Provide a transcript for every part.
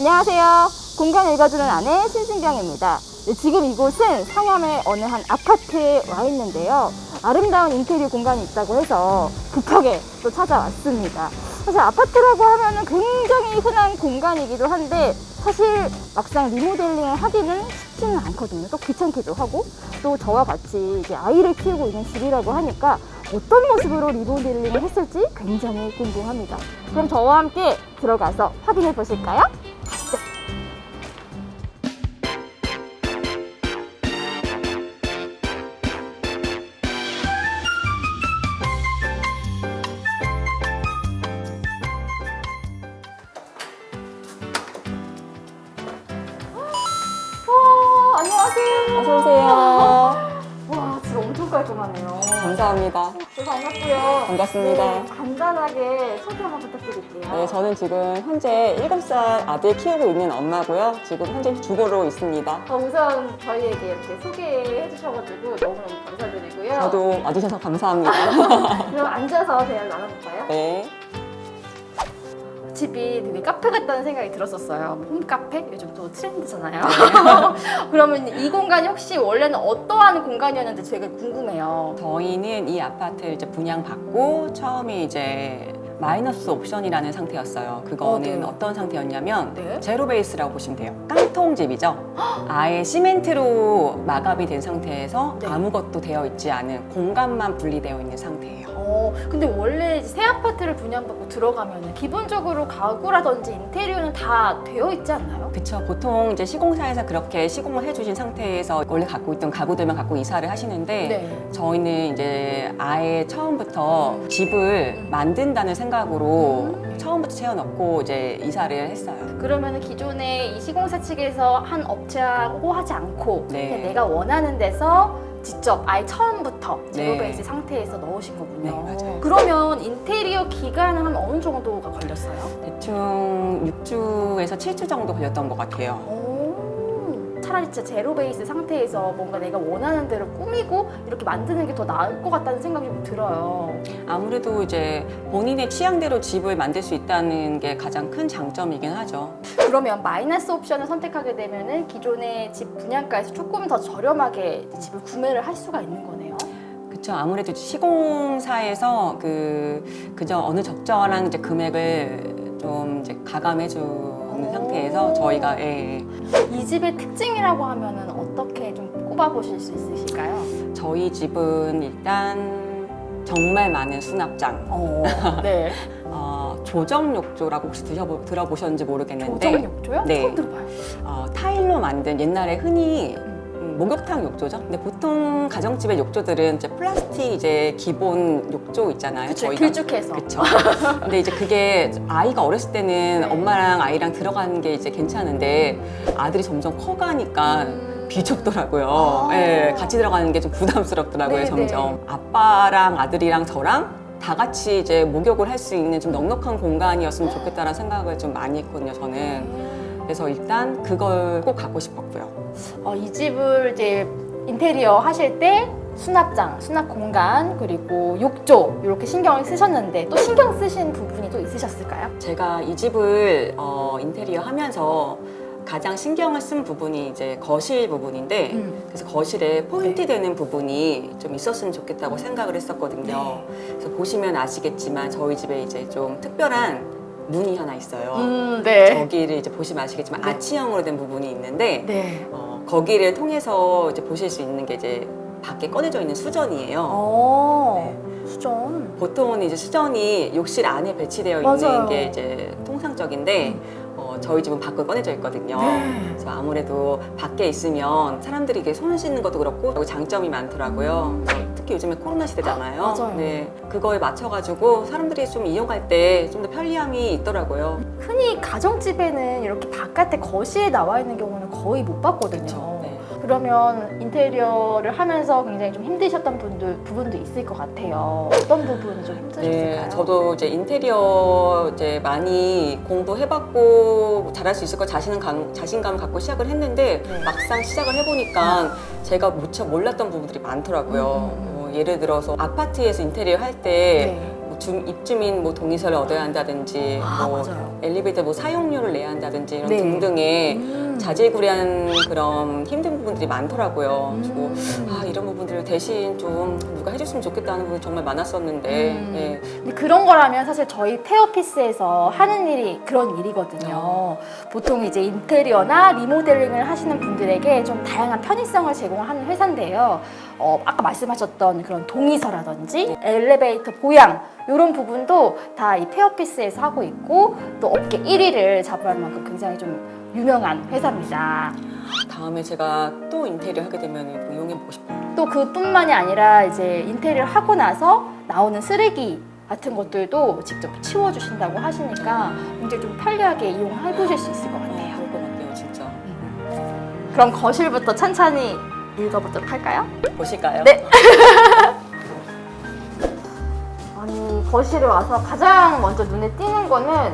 안녕하세요. 공간 읽어주는 아내 신신경입니다. 네, 지금 이곳은 상암의 어느 한 아파트에 와 있는데요. 아름다운 인테리어 공간이 있다고 해서 급하게 또 찾아왔습니다. 사실 아파트라고 하면은 굉장히 흔한 공간이기도 한데 사실 막상 리모델링을 하기는 쉽지는 않거든요. 또 귀찮기도 하고 또 저와 같이 이제 아이를 키우고 있는 집이라고 하니까 어떤 모습으로 리모델링을 했을지 굉장히 궁금합니다. 그럼 저와 함께 들어가서 확인해 보실까요? 가시죠. 안녕하세요. 어서 오세요. 와, 집 엄청 깔끔하네요. 감사합니다. 네, 반갑고요. 반갑습니다. 네, 간단하게 소개 한번 부탁드릴게요. 네, 저는 지금 현재 7살 아들 키우고 있는 엄마고요. 지금 현재 주부로 있습니다. 우선 저희에게 이렇게 소개해 주셔가지고 너무너무 감사드리고요. 저도 와주셔서 감사합니다. 그럼 앉아서 대화를 나눠볼까요? 네. 집이 되게 카페 같다는 생각이 들었었어요. 홈카페? 요즘 또 트렌드잖아요. 그러면 이 공간이 혹시 원래는 어떠한 공간이었는지 되게 궁금해요. 저희는 이 아파트를 이제 분양받고 처음에 이제 마이너스 옵션이라는 상태였어요. 그거는 네. 어떤 상태였냐면 네. 제로 베이스라고 보시면 돼요. 깡통집이죠. 아예 시멘트로 마감이 된 상태에서 네. 아무것도 되어 있지 않은 공간만 분리되어 있는 상태예요. 근데 원래 이제 새 아파트를 분양받고 들어가면 기본적으로 가구라든지 인테리어는 다 되어 있지 않나요? 그쵸. 보통 이제 시공사에서 그렇게 시공을 해주신 상태에서 원래 갖고 있던 가구들만 갖고 이사를 하시는데 네. 저희는 이제 아예 처음부터 집을 만든다는 생각으로 처음부터 채워넣고 이제 이사를 했어요. 그러면 기존에 이 시공사 측에서 한 업체하고 하지 않고 네. 그냥 내가 원하는 데서 직접 아예 처음부터 제로 네. 베이스 상태에서 넣으신 거군요. 네, 맞아요. 그러면 인테리어 기간은 한 어느 정도가 걸렸어요? 대충 6주에서 7주 정도 걸렸던 것 같아요. 차라리 진짜 제로 베이스 상태에서 뭔가 내가 원하는 대로 꾸미고 이렇게 만드는 게 더 나을 것 같다는 생각이 좀 들어요. 아무래도 이제 본인의 취향대로 집을 만들 수 있다는 게 가장 큰 장점이긴 하죠. 그러면 마이너스 옵션을 선택하게 되면은 기존의 집 분양가에서 조금 더 저렴하게 집을 구매를 할 수가 있는 거네요. 그렇죠. 아무래도 시공사에서 그저 어느 적절한 이제 금액을 좀 이제 가감해 주는 상태에서 저희가 이 집의 특징이라고 하면은 어떻게 좀 꼽아보실 수 있으실까요? 저희 집은 일단 정말 많은 수납장, 네. 조정 욕조라고 혹시 들어보셨는지 모르겠는데 조정 욕조요? 네. 처음 들어봐요. 타일로 만든 옛날에 흔히 목욕탕 욕조죠. 근데 보통 가정집의 욕조들은 이제 플라스틱 이제 기본 욕조 있잖아요. 그쵸, 저희가 길쭉해서. 그렇죠. 근데 이제 그게 아이가 어렸을 때는 엄마랑 아이랑 들어가는 게 이제 괜찮은데 아들이 점점 커가니까 비좁더라고요. 네, 같이 들어가는 게 좀 부담스럽더라고요. 네네. 점점 아빠랑 아들이랑 저랑 다 같이 이제 목욕을 할 수 있는 좀 넉넉한 공간이었으면 좋겠다라는 생각을 좀 많이 했거든요. 저는. 그래서 일단 그걸 꼭 갖고 싶었고요. 이 집을 이제 인테리어 하실 때 수납장, 수납 공간, 그리고 욕조 이렇게 신경을 쓰셨는데 또 신경 쓰신 부분이 또 있으셨을까요? 제가 이 집을 인테리어 하면서 가장 신경을 쓴 부분이 이제 거실 부분인데 그래서 거실에 포인트 되는 부분이 좀 있었으면 좋겠다고 생각을 했었거든요. 그래서 보시면 아시겠지만 저희 집에 이제 좀 특별한 문이 하나 있어요. 네. 저기를 이제 보시면 아시겠지만 아치형으로 된 부분이 있는데 네. 거기를 통해서 이제 보실 수 있는 게 이제 밖에 꺼내져 있는 수전이에요. 수전. 보통은 이제 수전이 욕실 안에 배치되어 맞아요. 있는 게 이제 통상적인데 저희 집은 밖으로 꺼내져 있거든요. 그래서 아무래도 밖에 있으면 사람들이 이게 손 씻는 것도 그렇고 장점이 많더라고요. 특히 요즘에 코로나 시대잖아요. 맞아요. 네, 그거에 맞춰가지고 사람들이 좀 이용할 때 좀 더 편리함이 있더라고요. 흔히 가정집에는 이렇게 바깥에 거실에 나와 있는 경우는 거의 못 봤거든요. 그쵸, 네. 그러면 인테리어를 하면서 굉장히 좀 힘드셨던 부분도 있을 것 같아요. 어떤 부분이 좀 힘드셨을까요? 네, 저도 이제 인테리어 이제 많이 공부해봤고 잘할 수 있을 거 자신감 갖고 시작을 했는데 막상 시작을 해보니까 제가 무척 몰랐던 부분들이 많더라고요. 예를 들어서 아파트에서 인테리어 할 때 입주민 뭐 동의서를 얻어야 한다든지, 뭐 맞아요. 엘리베이터 뭐 사용료를 내야 한다든지 이런 네. 등등의 자질구레한 그런 힘든 부분들이 많더라고요. 그리고 이런 부분들을 대신 좀 누가 해줬으면 좋겠다는 부분이 정말 많았었는데. 예. 근데 그런 거라면 사실 저희 페어피스에서 하는 일이 그런 일이거든요. 보통 이제 인테리어나 리모델링을 하시는 분들에게 좀 다양한 편의성을 제공하는 회사인데요. 아까 말씀하셨던 그런 동의서라든지 엘리베이터 보양 이런 부분도 다 이 페어피스에서 하고 있고 또 업계 1위를 자부할 만큼 굉장히 좀 유명한 회사입니다. 다음에 제가 또 인테리어 하게 되면 이용해보고 싶어요. 또 그뿐만이 아니라 이제 인테리어를 하고 나서 나오는 쓰레기 같은 것들도 직접 치워주신다고 하시니까 굉장히 좀 편리하게 이용해 보실 수 있을 것 같아요. 그럴 것 같아요, 진짜. 그럼 거실부터 천천히 읽어보도록 할까요? 보실까요? 네. 아니, 거실에 와서 가장 먼저 눈에 띄는 거는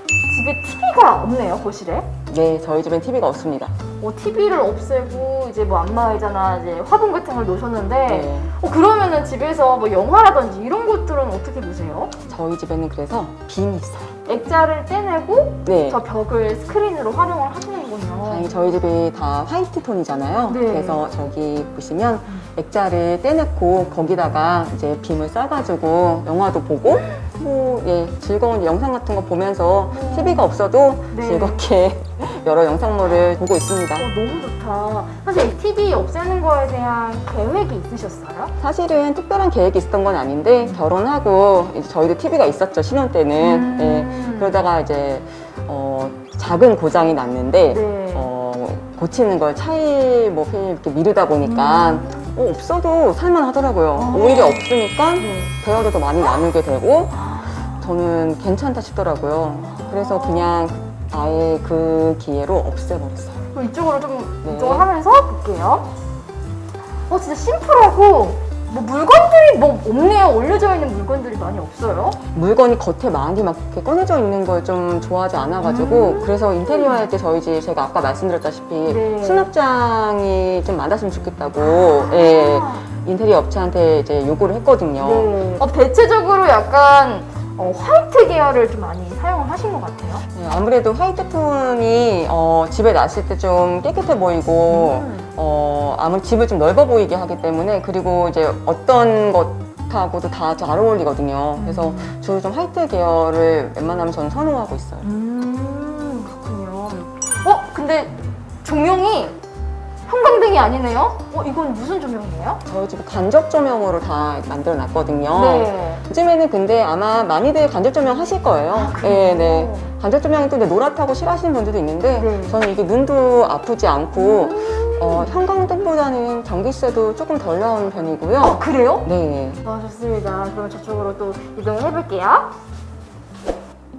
집에 TV가 없네요, 거실에. 네, 저희 집엔 TV가 없습니다. TV를 없애고 이제 뭐 안마의자나 이제 화분 같은 걸 놓으셨는데 네. 그러면은 집에서 뭐 영화라든지 이런 것들은 어떻게 보세요? 저희 집에는 그래서 빔이 있어요. 액자를 떼내고 네. 저 벽을 스크린으로 활용을 하시는군요. 다행히 저희 집이 다 화이트 톤이잖아요. 네. 그래서 저기 보시면 액자를 떼놓고 거기다가 이제 빔을 싸가지고 영화도 보고 뭐 즐거운 영상 같은 거 보면서 TV가 없어도 네. 즐겁게 여러 영상물을 보고 있습니다. 너무 좋다. 사실 이 TV 없애는 거에 대한 계획이 있으셨어요? 사실은 특별한 계획이 있었던 건 아닌데 결혼하고 이제 저희도 TV가 있었죠, 신혼 때는. 예, 그러다가 이제 작은 고장이 났는데 네. 고치는 걸 차일 뭐 이렇게 미루다 보니까 없어도 살만 하더라고요. 오히려 없으니까 대화도 더 많이 나누게 되고 저는 괜찮다 싶더라고요. 그래서 그냥 아예 그 기회로 없애버렸어요. 그럼 이쪽으로 좀 네. 이쪽으로 하면서 볼게요. 진짜 심플하고 뭐 물건들이 뭐 없네요. 올려져 있는 물건들이 많이 없어요. 물건이 겉에 많이 막 이렇게 꺼내져 있는 걸 좀 좋아하지 않아가지고 그래서 인테리어 할 때 저희 집 제가 아까 말씀드렸다시피 네. 수납장이 좀 많았으면 좋겠다고 인테리어 업체한테 이제 요구를 했거든요. 네. 대체적으로 약간 화이트 계열을 좀 많이 사용을 하신 것 같아요. 네, 아무래도 화이트 톤이 집에 놨을 때 좀 깨끗해 보이고 아무리 집을 좀 넓어 보이게 하기 때문에 그리고 이제 어떤 것하고도 다 잘 어울리거든요. 그래서 주로 좀 화이트 계열을 웬만하면 저는 선호하고 있어요. 그렇군요. 근데 조명이 형광등이 아니네요? 이건 무슨 조명이에요? 저희 집은 간접 조명으로 다 만들어 놨거든요. 네. 요즘에는 근데 아마 많이들 간접 조명 하실 거예요. 그래요? 네. 간접 조명이 또 노랗다고 싫어하시는 분들도 있는데 네. 저는 이게 눈도 아프지 않고 형광등보다는 전기세도 조금 덜 나오는 편이고요. 그래요? 네. 좋습니다. 그럼 저쪽으로 또 이동을 해볼게요.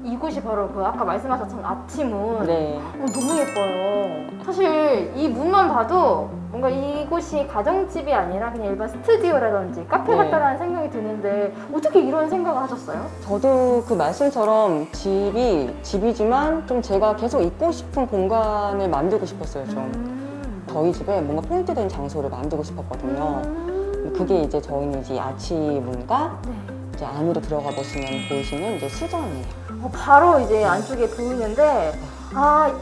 이곳이 바로 그 아까 말씀하셨던 아치문. 네. 너무 예뻐요. 사실 이 문만 봐도 뭔가 이곳이 가정집이 아니라 그냥 일반 스튜디오라든지 카페 네. 같다라는 생각이 드는데 어떻게 이런 생각을 하셨어요? 저도 그 말씀처럼 집이지만 좀 제가 계속 있고 싶은 공간을 만들고 싶었어요, 좀. 저희 집에 뭔가 포인트 된 장소를 만들고 싶었거든요. 그게 이제 저희는 이제 아치문과 이제 안으로 들어가 보시면 보이시는 이제 수전이에요. 바로 이제 안쪽에 보이는데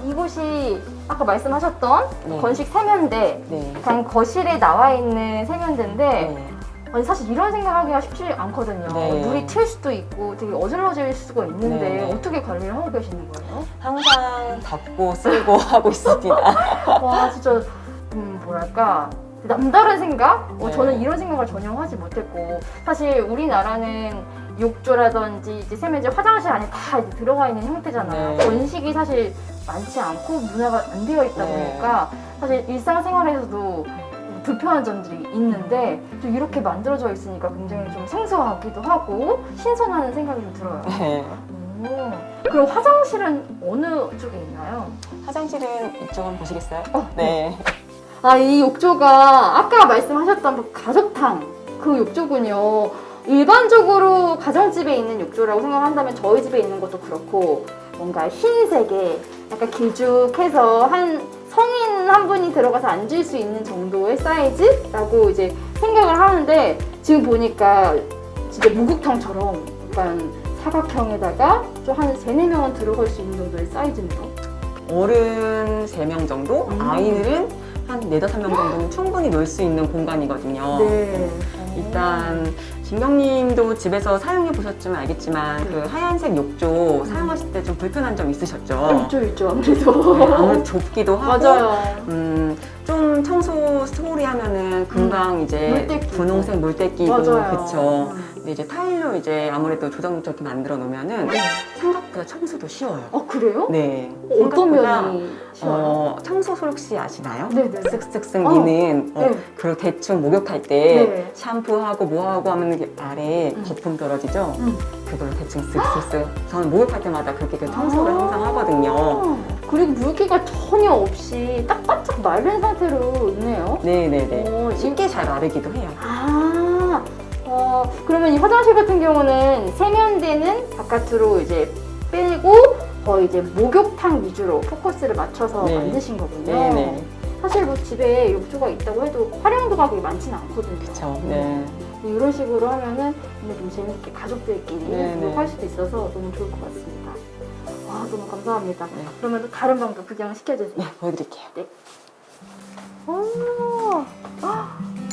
이곳이 아까 말씀하셨던 네. 건식 세면대 네. 그냥 거실에 나와 있는 세면대인데 네. 아니, 사실 이런 생각하기가 쉽지 않거든요. 네. 물이 튈 수도 있고 되게 어질러질 수가 있는데 네. 어떻게 관리를 하고 계시는 거예요? 항상 닦고 쓸고 하고 있습니다. 와 진짜 뭐랄까 남다른 생각? 네. 저는 이런 생각을 전혀 하지 못했고 사실 우리나라는 욕조라든지 이제 세면대, 화장실 안에 다 이제 들어가 있는 형태잖아요. 네. 건식이 사실 많지 않고 문화가 안 되어 있다 네. 보니까 사실 일상생활에서도 불편한 점들이 있는데 또 이렇게 만들어져 있으니까 굉장히 좀 생소하기도 하고 신선한 생각이 좀 들어요. 네. 그럼 화장실은 어느 쪽에 있나요? 화장실은 이쪽 한번 보시겠어요? 네. 이 욕조가 아까 말씀하셨던 그 가족탕 그 욕조군요. 일반적으로 가정집에 있는 욕조라고 생각한다면 저희 집에 있는 것도 그렇고 뭔가 흰색에 약간 길쭉해서 한 성인 한 분이 들어가서 앉을 수 있는 정도의 사이즈라고 이제 생각을 하는데 지금 보니까 진짜 목욕탕처럼 약간 사각형에다가 좀 한 3-4명은 들어갈 수 있는 정도의 사이즈네요. 어른 3명 정도, 아이들은 한 4-5명 정도는 충분히 놀 수 있는 공간이거든요. 네. 일단 진경님도 집에서 사용해 보셨지만 알겠지만 그 하얀색 욕조 사용하실 때 좀 불편한 점 있으셨죠? 있죠 아무래도. 아무래도 좁기도 하고 맞아요. 좀 청소 소홀히 하면은 금방 이제 물때 끼고. 분홍색 물때 끼고 맞아요. 그쵸. 근데 이제 타일로 이제 아무래도 조정 저렇게 만들어 놓으면은 생각보다 청소도 쉬워요. 그래요? 네. 어떤 생각보다 면이 쉬워요? 청소소 혹시 아시나요? 네네. 쓱쓱쓱 미는 네. 그리고 대충 목욕할 때 네. 샴푸하고 뭐하고 하면 이렇게 아래에 거품 떨어지죠? 그걸로 대충 쓱쓱쓱 저는 목욕할 때마다 그렇게 그 청소를 항상 하거든요. 그리고 물기가 전혀 없이 딱 바짝 마른 상태로 있네요. 네네네. 쉽게 잘 마르기도 해요. 그러면 이 화장실 같은 경우는 세면대는 바깥으로 이제 빼고 거의 이제 목욕탕 위주로 포커스를 맞춰서 네. 만드신 거군요. 네네. 사실 뭐 집에 욕조가 있다고 해도 활용도가 그렇게 많지는 않거든요. 그쵸. 네. 이런 식으로 하면은 좀 재밌게 가족들끼리 네네. 할 수도 있어서 너무 좋을 것 같습니다. 와, 너무 감사합니다. 네. 그러면 또 다른 방도 구경 시켜주세요. 네, 보여드릴게요. 너무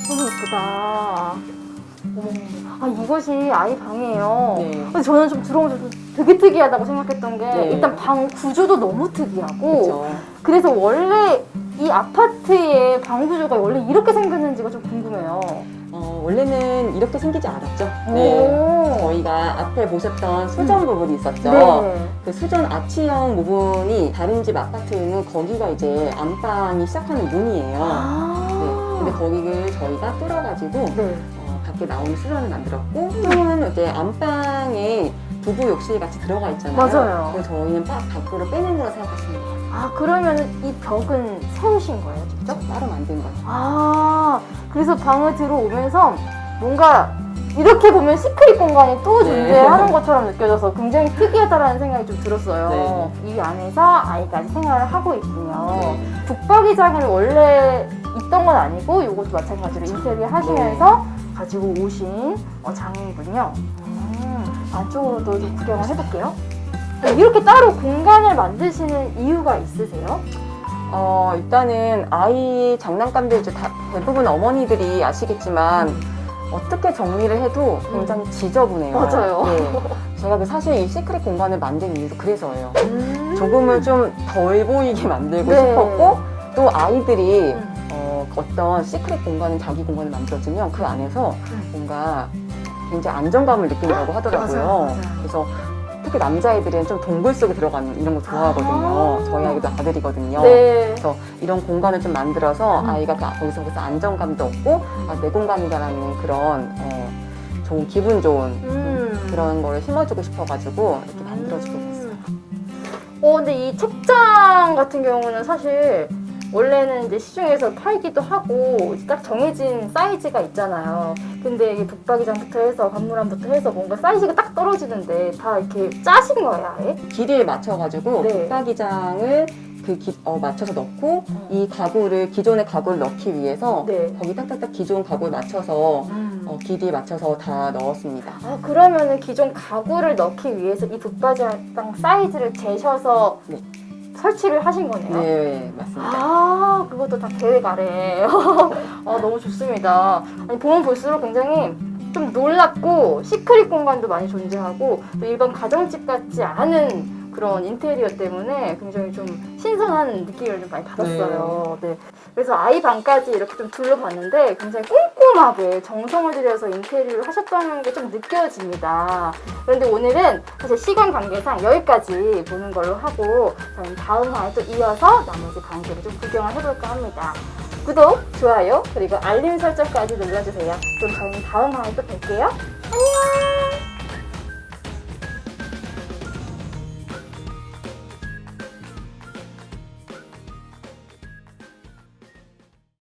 예쁘다. 이것이 아이 방이에요. 네. 근데 저는 좀 들어오면서 좀 되게 특이하다고 생각했던 게 네. 일단 방 구조도 너무 특이하고 그쵸. 그래서 원래 이 아파트의 방 구조가 원래 이렇게 생겼는지가 좀 궁금해요. 원래는 이렇게 생기지 않았죠. 오. 네. 저희가 앞에 보셨던 수전 부분이 있었죠. 네. 그 수전 아치형 부분이 다른 집 아파트는 거기가 이제 안방이 시작하는 문이에요. 네. 근데 거기를 저희가 뚫어가지고 네. 밖에 나오는 수전을 만들었고 또는 이제 안방에 부부 욕실 같이 들어가 있잖아요. 맞아요. 그래서 저희는 밖으로 빼는 거라 생각하시면 돼요. 그러면 이 벽은 세우신 거예요, 직접? 따로 만든 거죠. 그래서 방을 들어오면서 뭔가 이렇게 보면 시크릿 공간이 또 존재하는 것처럼 느껴져서 굉장히 특이하다라는 생각이 좀 들었어요. 이 안에서 아이가 생활을 하고 있군요. 네. 북박이장을 원래 있던 건 아니고 이것도 마찬가지로 인테리어 하시면서 가지고 오신 장이군요. 안쪽으로도 좀 구경을 해볼게요. 이렇게 따로 공간을 만드시는 이유가 있으세요? 일단은 아이 장난감들 이제 대부분 어머니들이 아시겠지만 어떻게 정리를 해도 굉장히 지저분해요. 맞아요. 네. 제가 사실 이 시크릿 공간을 만든 이유도 그래서예요. 조금은 좀 덜 보이게 만들고 싶었고 또 아이들이 어떤 시크릿 공간은 자기 공간을 만들어주면 그 안에서 뭔가 굉장히 안정감을 느낀다고 하더라고요. 맞아요. 그래서 특히 남자애들은 좀 동굴 속에 들어가는 이런 거 좋아하거든요. 저희 아이도 아들이거든요. 네. 그래서 이런 공간을 좀 만들어서 아이가 거기서 안정감도 얻고 내 공간이다라는 그런 좋은 기분 좋은 그런 거를 심어주고 싶어가지고 이렇게 만들어주게 됐어요. 근데 이 책장 같은 경우는 사실 원래는 이제 시중에서 팔기도 하고 딱 정해진 사이즈가 있잖아요. 근데 이게 북박이장부터 해서 간물함부터 해서 뭔가 사이즈가 딱 떨어지는데 다 이렇게 짜신 거예요, 아예? 길이에 맞춰가지고 네. 북박이장을 맞춰서 넣고 이 가구를 기존의 가구를 넣기 위해서 네. 거기 딱딱딱 기존 가구를 맞춰서 길이에 맞춰서 다 넣었습니다. 그러면은 기존 가구를 넣기 위해서 이 북박이장 사이즈를 재셔서 네. 설치를 하신 거네요? 네, 맞습니다. 그것도 다 계획 아래. 너무 좋습니다. 보면 볼수록 굉장히 좀 놀랍고 시크릿 공간도 많이 존재하고 또 일반 가정집 같지 않은 그런 인테리어 때문에 굉장히 좀 신선한 느낌을 좀 많이 받았어요. 네. 그래서 아이 방까지 이렇게 좀 둘러봤는데 굉장히 꼼꼼하게 정성을 들여서 인테리어를 하셨다는 게 좀 느껴집니다. 그런데 오늘은 사실 시간 관계상 여기까지 보는 걸로 하고 저희 다음 화에 또 이어서 나머지 방들을 좀 구경을 해볼까 합니다. 구독, 좋아요, 그리고 알림 설정까지 눌러주세요. 그럼 저희는 다음 화에 또 뵐게요. 안녕!